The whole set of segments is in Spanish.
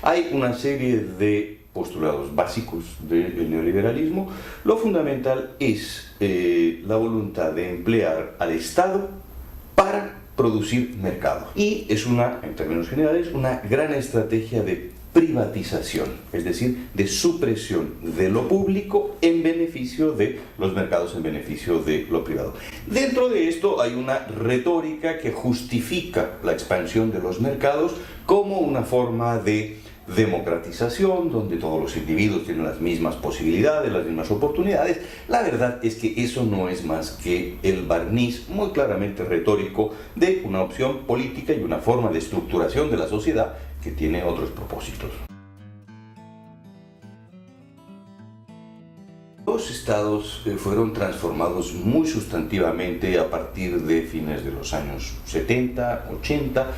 Hay una serie de postulados básicos del neoliberalismo. Lo fundamental es la voluntad de emplear al Estado para producir mercado. Y es en términos generales, una gran estrategia de privatización, es decir, de supresión de lo público en beneficio de los mercados, en beneficio de lo privado. Dentro de esto hay una retórica que justifica la expansión de los mercados como una forma de democratización, donde todos los individuos tienen las mismas posibilidades, las mismas oportunidades. La verdad es que eso no es más que el barniz muy claramente retórico de una opción política y una forma de estructuración de la sociedad que tiene otros propósitos. Los estados fueron transformados muy sustantivamente a partir de fines de los años 70, 80,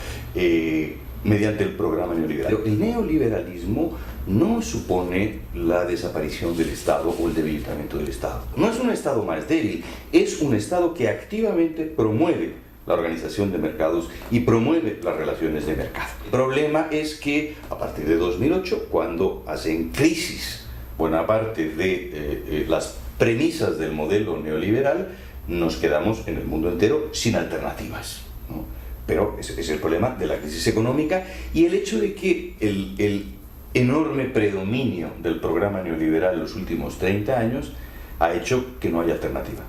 mediante el programa neoliberal. Pero el neoliberalismo no supone la desaparición del Estado o el debilitamiento del Estado. No es un Estado más débil, es un Estado que activamente promueve la organización de mercados y promueve las relaciones de mercado. El problema es que a partir de 2008, cuando hacen crisis buena parte de las premisas del modelo neoliberal, nos quedamos en el mundo entero sin alternativas, ¿no? Pero ese es el problema de la crisis económica y el hecho de que el enorme predominio del programa neoliberal en los últimos 30 años ha hecho que no haya alternativa,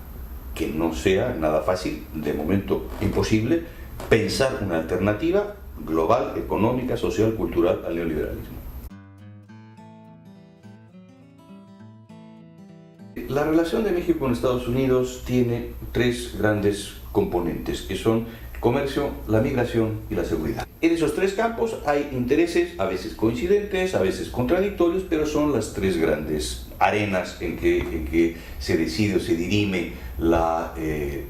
que no sea nada fácil, de momento imposible, pensar una alternativa global, económica, social, cultural al neoliberalismo. La relación de México con Estados Unidos tiene tres grandes componentes, que son el comercio, la migración y la seguridad. En esos tres campos hay intereses, a veces coincidentes, a veces contradictorios, pero son las tres grandes arenas en que se decide o se dirime la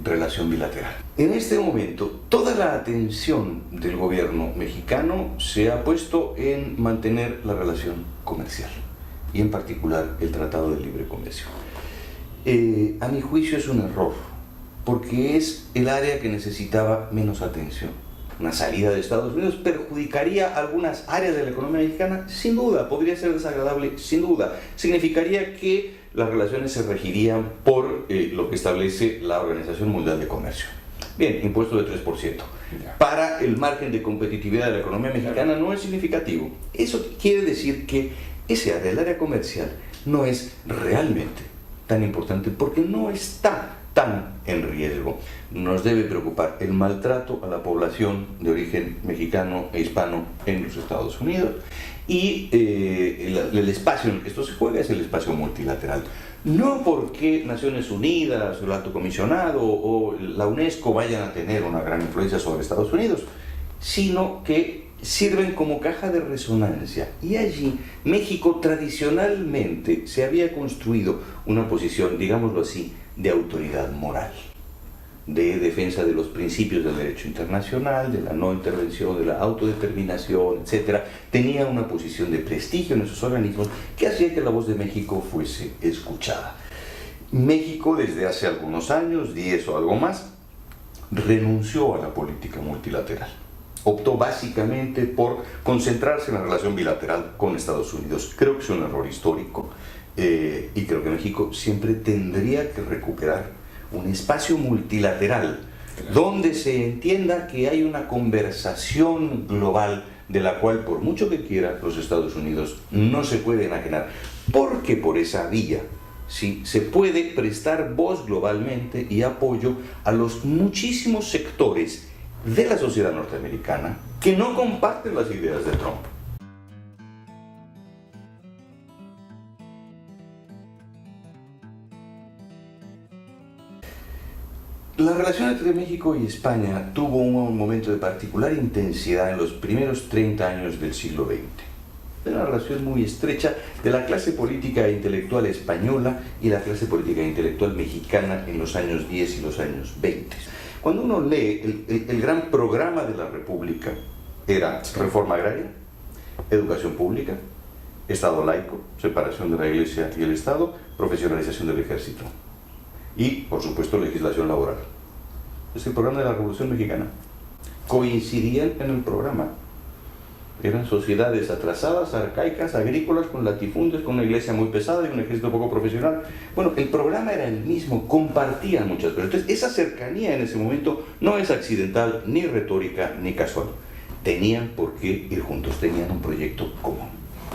relación bilateral. En este momento, toda la atención del gobierno mexicano se ha puesto en mantener la relación comercial y en particular el Tratado de Libre Comercio. A mi juicio es un error, porque es el área que necesitaba menos atención. Una salida de Estados Unidos perjudicaría algunas áreas de la economía mexicana, sin duda, podría ser desagradable, sin duda. Significaría que las relaciones se regirían por lo que establece la Organización Mundial de Comercio. Bien, impuesto de 3%. Para el margen de competitividad de la economía mexicana no es significativo. Eso quiere decir que ese área, el área comercial, no es realmente tan importante porque no está tan en riesgo. Nos debe preocupar el maltrato a la población de origen mexicano e hispano en los Estados Unidos y el espacio en el que esto se juega es el espacio multilateral. No porque Naciones Unidas, el Alto Comisionado o la UNESCO vayan a tener una gran influencia sobre Estados Unidos, sino que sirven como caja de resonancia. Y allí México tradicionalmente se había construido una posición, digámoslo así, de autoridad moral, de defensa de los principios del derecho internacional, de la no intervención, de la autodeterminación, etc. Tenía una posición de prestigio en esos organismos que hacía que la voz de México fuese escuchada. México desde hace algunos años, 10 o algo más, renunció a la política multilateral. Optó básicamente por concentrarse en la relación bilateral con Estados Unidos. Creo que es un error histórico y creo que México siempre tendría que recuperar un espacio multilateral donde se entienda que hay una conversación global de la cual, por mucho que quiera, los Estados Unidos no se pueden enajenar, porque por esa vía sí se puede prestar voz globalmente y apoyo a los muchísimos sectores de la sociedad norteamericana que no comparten las ideas de Trump. La relación entre México y España tuvo un momento de particular intensidad en los primeros 30 años del siglo XX. Era una relación muy estrecha de la clase política e intelectual española y la clase política e intelectual mexicana en los años 10 y los años 20. Cuando uno lee el gran programa de la República, era reforma agraria, educación pública, Estado laico, separación de la Iglesia y el Estado, profesionalización del ejército y, por supuesto, legislación laboral. Es el programa de la Revolución Mexicana. Coincidían en el programa. Eran sociedades atrasadas, arcaicas, agrícolas, con latifundios, con una iglesia muy pesada y un ejército poco profesional. Bueno, el programa era el mismo, compartían muchas cosas. Entonces, esa cercanía en ese momento no es accidental, ni retórica, ni casual. Tenían por qué ir juntos, tenían un proyecto común.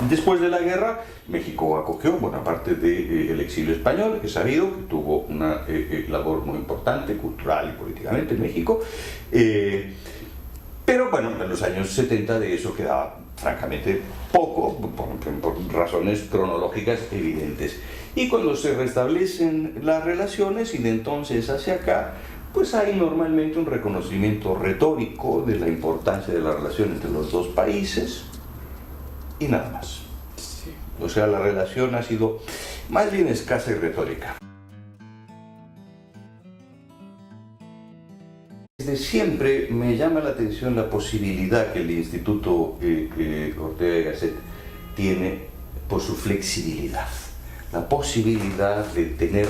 Después de la guerra, México acogió buena parte del exilio español. Es sabido que tuvo una labor muy importante, cultural y políticamente en México. Pero bueno, en los años 70 de eso quedaba francamente poco, por razones cronológicas evidentes. Y cuando se restablecen las relaciones y de entonces hacia acá, pues hay normalmente un reconocimiento retórico de la importancia de la relación entre los dos países y nada más. O sea, la relación ha sido más bien escasa y retórica. Desde siempre me llama la atención la posibilidad que el Instituto Ortega y Gasset tiene por su flexibilidad. La posibilidad de tener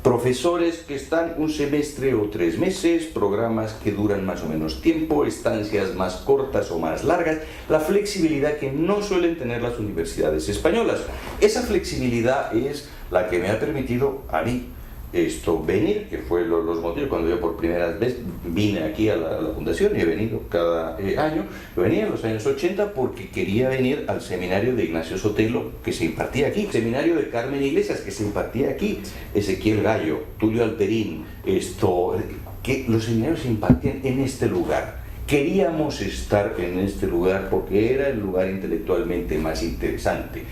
profesores que están un semestre o 3 meses, programas que duran más o menos tiempo, estancias más cortas o más largas, la flexibilidad que no suelen tener las universidades españolas. Esa flexibilidad es la que me ha permitido a mí venir, que fue los motivos cuando yo por primera vez vine aquí a la fundación, y he venido cada año. Yo venía en los años 80 porque quería venir al seminario de Ignacio Sotelo que se impartía aquí, seminario de Carmen Iglesias que se impartía aquí, Ezequiel Gallo, Tulio Alperín, que los seminarios se impartían en este lugar. Queríamos estar en este lugar porque era el lugar intelectualmente más interesante.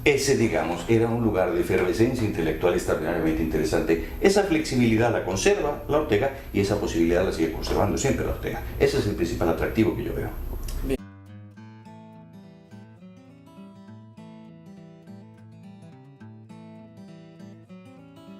Ese, digamos, era un lugar de efervescencia intelectual extraordinariamente interesante. Esa flexibilidad la conserva la Ortega y esa posibilidad la sigue conservando siempre la Ortega. Ese es el principal atractivo que yo veo.